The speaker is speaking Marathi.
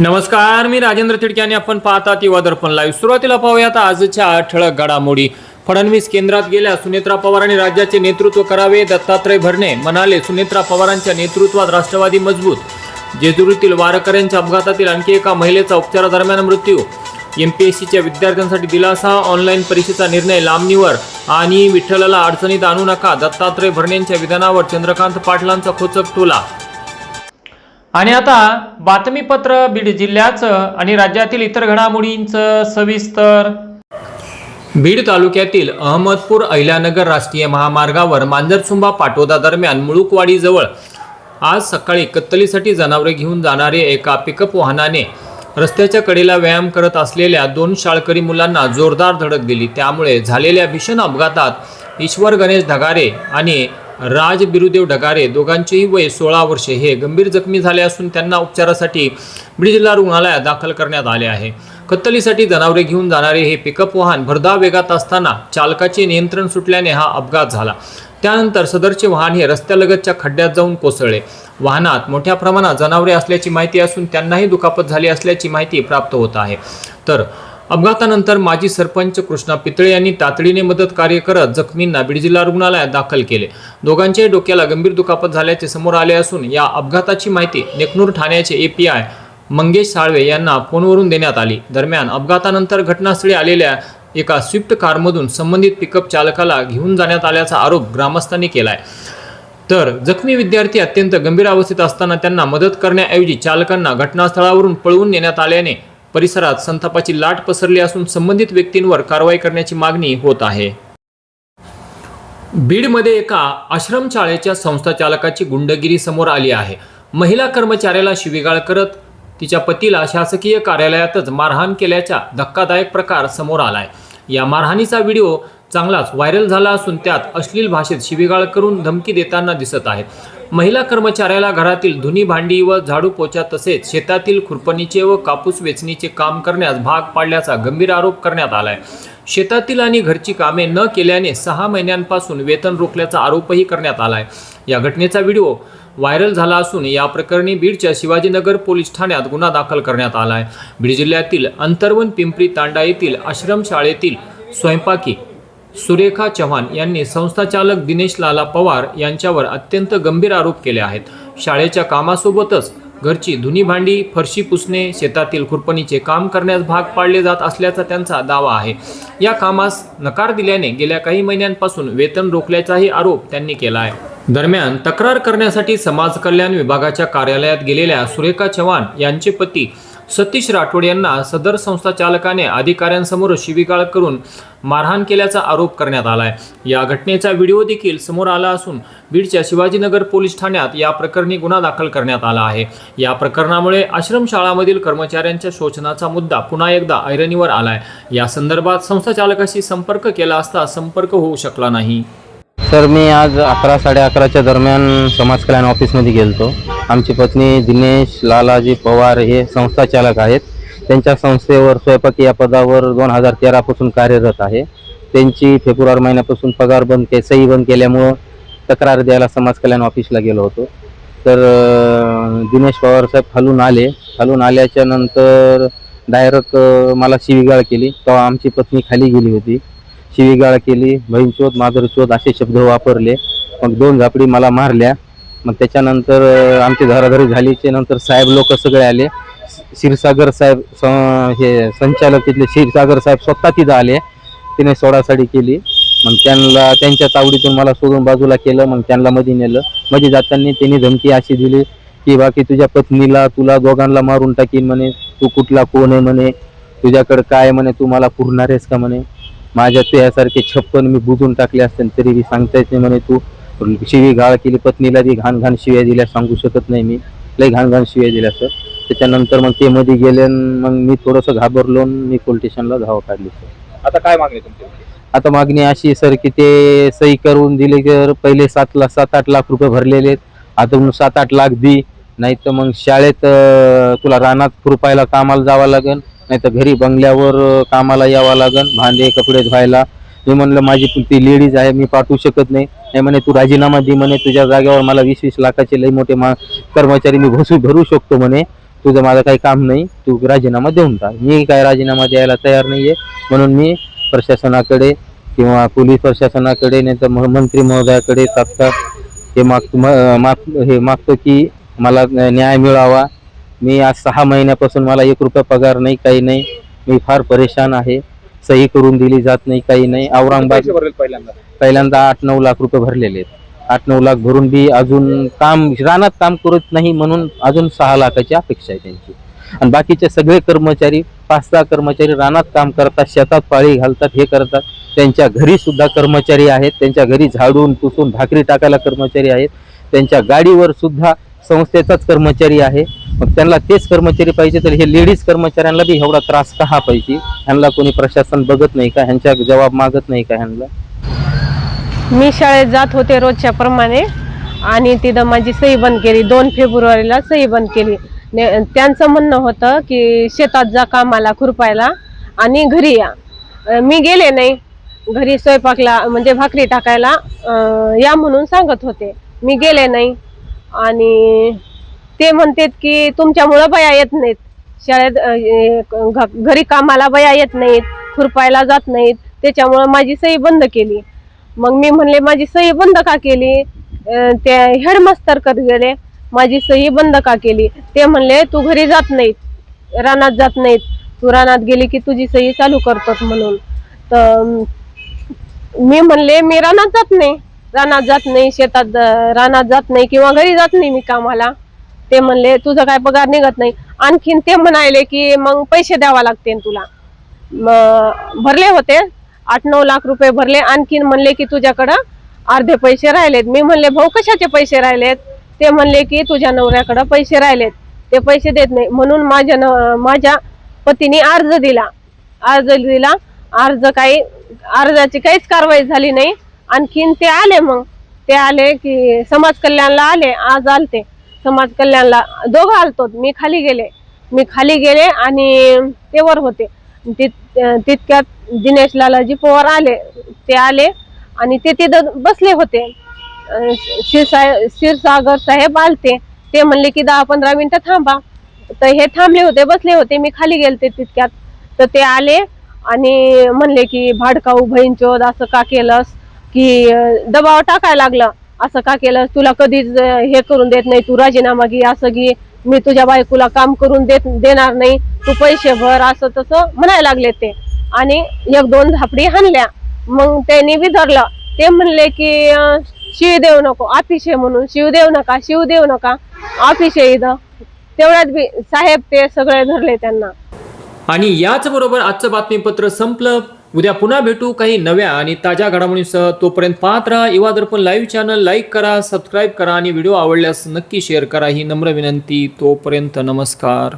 नमस्कार, मी राजेंद्र तिडके आणि आपण पाहतात युवा दर्पण लाईव्ह. सुरुवातीला पाहूयात आजच्या ठळक घडामोडी. फडणवीस केंद्रात गेल्या सुनेत्रा पवारांनी राज्याचे नेतृत्व करावे. दत्तात्रय भरणे म्हणाले, सुनेत्रा पवारांच्या नेतृत्वात राष्ट्रवादी मजबूत. जेजुरीतील वारकऱ्यांच्या अपघातातील आणखी एका महिलेचा उपचारादरम्यान मृत्यू. एमपीएससीच्या विद्यार्थ्यांसाठी दिलासा. ऑनलाईन परीक्षेचा निर्णय लांबणीवर आणि विठ्ठलाला अडचणीत आणू नका. दत्तात्रय भरणेंच्या विधानावर चंद्रकांत पाटलांचा खोचक टोला. आणि आता बातमीपत्र बीड जिल्ह्याचं आणि राज्यातील इतर घडामोडींचं सविस्तर. बीड तालुक्यातील अहमदपूर अहिल्यानगर राष्ट्रीय महामार्गावर मांजरसुंबा पाटोदा दरम्यान मुळुकवाडीजवळ आज सकाळी कत्तलीसाठी जनावरे घेऊन जाणारे एका पिकअप वाहनाने रस्त्याच्या कडेला व्यायाम करत असलेल्या 2 शाळकरी मुलांना जोरदार धडक दिली. त्यामुळे झालेल्या भीषण अपघातात ईश्वर गणेश ढगारे आणि राज बिरुदेव ढगारे दोघांचेही वय 16 वर्षे हे गंभीर जखमी झाले असून त्यांना उपचारासाठी बीड जिल्हा रुग्णालयात दाखल करण्यात आले आहे. कत्तलीसाठी जनावरे घेऊन जाणारे हे पिकअप वाहन भरधाव वेगात असताना चालकाचे नियंत्रण सुटल्याने हा अपघात झाला. त्यानंतर सदरचे वाहन हे रस्त्यालगतच्या खड्ड्यात जाऊन कोसळले. वाहनात मोठ्या प्रमाणात जनावरे असल्याची माहिती असून त्यांनाही दुखापत झाली असल्याची माहिती प्राप्त होत आहे. तर अपघातानंतर माजी सरपंच कृष्णा पितळे यांनी तातडीने मदत कार्य करत जखमींना बीड जिल्हा रुग्णालयात दाखल केले. दोघांच्याही डोक्याला गंभीर दुखापत झाल्याचे समोर आले असून या अपघाताची माहिती नेकनूर ठाण्याचे एपीआय मंगेश साळवे यांना फोनवरून देण्यात आली. दरम्यान अपघातानंतर घटनास्थळी आलेल्या एका स्विफ्ट कारमधून संबंधित पिकअप चालकाला घेऊन जाण्यात आल्याचा आरोप ग्रामस्थांनी केलाय. तर जखमी विद्यार्थी अत्यंत गंभीर अवस्थेत असताना त्यांना मदत करण्याऐवजी चालकांना घटनास्थळावरून पळवून नेण्यात आल्याने परिसरात संतापाची लाट पसरली असून संबंधित व्यक्तींवर कारवाई करण्याची मागणी होत आहे. बीडमध्ये एका आश्रमशाळेच्या संस्थाचालकाची गुंडगिरी समोर आली आहे. महिला कर्मचाऱ्याला शिवीगाळ करत तिच्या पतीला शासकीय कार्यालयातच मारहाण केल्याचा धक्कादायक प्रकार समोर आलाय. या मारहाणीचा व्हिडिओ चांगलाच व्हायरल झाला असून त्यात अश्लील भाषेत शिवीगाळ करून धमकी देताना दिसत आहेत. महिला कर्मचाऱ्याला घरातील धुनी भांडी व झाडू पोछा तसेच शेतातील खुरपणीचे व कापूस वेचणीचे काम करण्यास भाग पाडल्याचा गंभीर आरोप करण्यात आलाय. शेतातील आणि घरची कामे न केल्याने 6 महिन्यांपासून वेतन रोखल्याचा आरोपही करण्यात आलाय. या घटनेचा व्हिडिओ व्हायरल झाला असून या प्रकरणी बीडच्या शिवाजीनगर पोलीस ठाण्यात गुन्हा दाखल करण्यात आलाय. बीड जिल्ह्यातील अंतरवन पिंपरी तांडा येथील आश्रमशाळेतील स्वयंपाकी सुरेखा चव्हाण यांनी संस्थाचालक दिनेश लाला पवार यांच्यावर अत्यंत गंभीर आरोप केले आहेत. शाळेच्या कामासोबतच घरची धुनी भांडी, फरशी पुसणे, शेतातील खुरपणीचे काम करण्यास भाग पाडले जात असल्याचा त्यांचा दावा आहे. या कामास नकार दिल्याने गेल्या काही महिन्यांपासून वेतन रोखल्याचाही आरोप त्यांनी केला आहे. दरम्यान तक्रार करण्यासाठी समाज कल्याण विभागाच्या कार्यालयात गेलेल्या सुरेखा चव्हाण यांचे पती सतीश राठोड यांना सदर संस्था चालकाने अधिकाऱ्यांसमोर शिवीगाळ करून मारहाण केल्याचा आरोप करण्यात आलाय. या घटनेचा व्हिडिओ देखील समोर आला असून बीडच्या शिवाजीनगर पोलीस ठाण्यात या प्रकरणी गुन्हा दाखल करण्यात आला आहे. या प्रकरणामुळे आश्रमशाळामधील कर्मचाऱ्यांच्या शोषणाचा मुद्दा पुन्हा एकदा ऐरणीवर आलाय. या संदर्भात संस्था चालकाशी संपर्क केला असता संपर्क होऊ शकला नाही. सर, मी आज 11-11:30च्या दरम्यान समाज कल्याण ऑफिसमध्ये गेलतो. आमची पत्नी दिनेश लालाजी पवार हे संस्था चालक आहेत. त्यांच्या संस्थेवर स्वयंपाकी या पदावर 2013 पासून कार्यरत आहे. त्यांची फेब्रुवारी महिन्यापासून पगार सही बंद केल्यामुळं तक्रार द्यायला समाज कल्याण ऑफिसला गेलो होतो. तर दिनेश पवार साहेब खालून आल्याच्या नंतर डायरेक्ट मला शिवीगाळ केली. तेव्हा आमची पत्नी खाली गेली होती. शिवीगाळ केली, बहीणचोद माधुरचोद असे शब्द वापरले. मग 2 झापडी मला मारल्या. मग त्याच्यानंतर आमची धराधरी झालीचे नंतर साहेब लोक सगळे आले. क्षीरसागर साहेब हे संचालक तिथले क्षीरसागर साहेब स्वतः तिथं आले. तिने सोडासाडी केली. मग त्यांच्या तावडीतून मला सोडून बाजूला केलं. मग त्यांना मध्ये नेलं. मध्ये जाताना त्यांनी धमकी अशी दिली की बाकी तुझ्या पत्नीला तुला दोघांना मारून टाकीन म्हणे. तू कुठला कोण आहे म्हणे, तुझ्याकडे काय म्हणे, तू मला पुरणार आहेस का म्हणे. माझ्या त्यासारखे 56 मी बुजून टाकले असते तरी बी सांगता येत नाही म्हणे. तू शिवीगाळ केली, पत्नीला बी घाण शिव्या दिल्या, सांगू शकत नाही मी. लई घाण शिव्या दिल्या सर. त्याच्यानंतर मग ते मध्ये गेले. मग मी थोडंसं घाबरलो, मी पोलीस स्टेशनला धाव काढली सर. आता काय मागणी तुमची? आता मागणी अशी सर की ते सही करून दिले तर पहिले 7-8 लाख रुपये भरलेले आहेत. आता 7-8 लाख दी, नाही तर मग शाळेत तुला रानात खुरपायला कामाला जावं लागेल, नाही तर घरी बंगल्यावर कामाला यावं लागेल, भांडे कपडे धुवायला. मी म्हणलं माझी ती लेडीज आहे, मी पाठवू शकत नाही. नाही म्हणे तू राजीनामा दे म्हणे, तुझ्या जागेवर मला 20-20 लाखाचे लई मोठे कर्मचारी मी भरू शकतो म्हणे. तुझं माझं काही काम नाही, तू राजीनामा देऊन टाक. मी काय राजीनामा द्यायला तयार नाहीये. म्हणून मी प्रशासनाकडे किंवा पोलीस प्रशासनाकडे नाही तर मंत्री महोदयाकडे तात्काळ हे मागतो की मला न्याय मिळावा. मी आज 6 महिन्यापासून मला 1 रुपया पगार नाही, काही नाही. मी फार परेशान आहे. सही करून दिली जात नाही, काही नाही. औरंगाबाद पहिल्यांदा 8-9 लाख रुपये भरलेले आहेत. 8-9 लाख भरून बी अजून रानात काम करत नाही, म्हणून अजून 6 लाखाची अपेक्षा आहे त्यांची. आणि बाकीचे सगळे कर्मचारी 5-6 कर्मचारी रानात काम करतात, शेतात पाळी घालतात, हे करतात. त्यांच्या घरी सुद्धा कर्मचारी आहेत. त्यांच्या घरी झाडून पुसून भाकरी टाकायला कर्मचारी आहेत. त्यांच्या गाडीवर सुद्धा संस्थेचाच कर्मचारी आहे. मग त्यांना तेच कर्मचारी पाहिजे, तर हे लेडीज कर्मचाऱ्यांना बी एवढा त्रास का पाहिजे? ह्यांना कोणी प्रशासन बघत नाही का? ह्यांच्या जबाब मागत नाही का ह्यांना? मी शाळेत जात होते रोजच्या प्रमाणे आणि तिथं माझी सही बंद केली. 2 फेब्रुवारीला सही बंद केली. त्यांचं म्हणणं होतं की शेतात जा कामाला खुरपायला आणि घरी या. मी गेले नाही. घरी स्वयंपाकला म्हणजे भाकरी टाकायला या म्हणून सांगत होते. मी गेले नाही आणि ते म्हणतात की तुमच्यामुळं बाया येत नाहीत शाळेत, घरी कामाला बाया येत नाहीत, खुरपायला जात नाहीत, त्याच्यामुळं माझी सही बंद केली. मग मी म्हणले माझी सही बंद का केली? ते हेडमास्तर कडे गेले, माझी सही बंद का केली? ते म्हणले तू घरी जात नाहीत, रानात जात नाहीत, तू रानात गेली की तुझी सही चालू करतात म्हणून. तर मी म्हणले मी रानात जात नाही, शेतात रानात जात नाही किंवा घरी जात नाही मी कामाला. ते म्हणले तुझा काय पगार निघत नाही. आणखीन ते म्हणाले की मग पैसे द्यावा लागते तुला. भरले होते 8-9 लाख रुपये भरले. आणखीन म्हणले की तुझ्याकडं अर्धे पैसे राहिलेत. मी म्हणले भाऊ कशाचे पैसे राहिलेत? ते म्हणले की तुझ्या नवऱ्याकडं पैसे राहिलेत, ते पैसे देत नाही. म्हणून माझ्या पतीने अर्ज दिला. अर्जाची काहीच कारवाई झाली नाही. आणखीन ते आले की समाज कल्याणला आले. आज आलते समाज कल्याणला, दोघं आलतो. मी खाली गेले आणि ते वर होते. तितक्यात दिनेश लालाजी पवार आले आणि ते तिथं बसले होते. क्षीरसागर साहेब आलते. ते म्हणले की 10-15 मिनिटं थांबा. तर हे थांबले होते, बसले होते. मी खाली गेलते तितक्यात. तर ते आले आणि म्हणले की भाडकाऊ बहीणचोद असं का केलंस, की दबाव टाकायला लागलं. असं का केलंस, तुला कधीच हे करून देत नाही, तू राजीनामा घे, असं घे, मी तुझ्या बायकोला काम करून देणार नाही, तू पैसे भर, असं तसं म्हणायला लागले ते. आणि 1-2 झापडी हाणल्या. मग त्यांनी बी धरलं. ते म्हणले की शिव देऊ नको, ऑफिस आहे म्हणून शिव देऊ नका, ऑफिस आहे इथं. तेवढ्यात बी साहेब ते सगळे धरले त्यांना. आणि याच बरोबर आजचं बातमीपत्र संपलं. उद्या पुन्हा भेटू काही नव्या आणि ताज्या घडामोडींसह. तोपर्यंत पाहत राहा युवा दर्पण लाईव्ह चॅनल. लाईक करा, सबस्क्राईब करा आणि व्हिडिओ आवडल्यास नक्की शेअर करा, ही नम्र विनंती. तोपर्यंत नमस्कार.